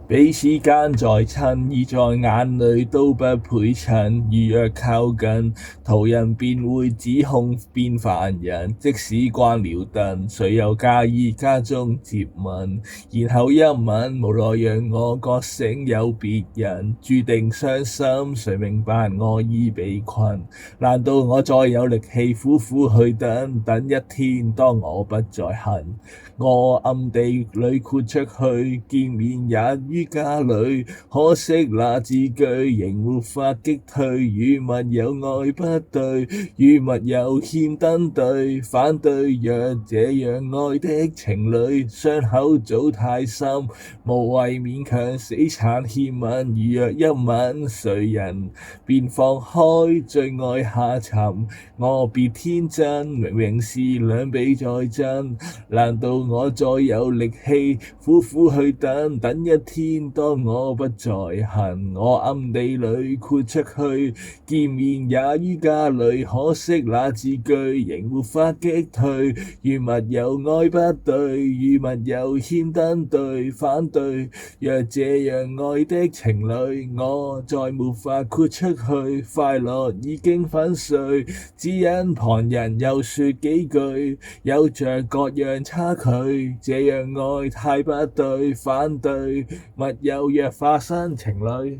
彼此間在親，已在眼裏都不配襯。如若靠近途人，便會指控變凡人。即使關了燈，誰又介意家中接吻？然後一吻，無奈讓我覺醒有別人，注定傷心。誰明白我已被困？難道我再有力氣苦苦去等，等一天當我不再恨？我暗地裏豁出去，見面也於家裏，可惜那字句仍沒法擊退。與密友愛不對，與密友欠登對，反對。若這樣愛的情侶，傷口早太深，無謂勉強死纏欠吻。如若一吻，誰人便放開最愛下沉？我別天真，明明是兩臂在震，難道我再有力氣苦苦去等，等一天當我不再恨？我暗地裏豁出去，見面也於家裏，可惜那字句仍沒法擊退。與密友愛不對，與密友欠登對，反對。若這樣愛的情侶，我再沒法豁出去，快樂已經粉碎，只因旁人又說幾句，有着各樣差距。這樣愛太不對，反對。密友若化身情侶。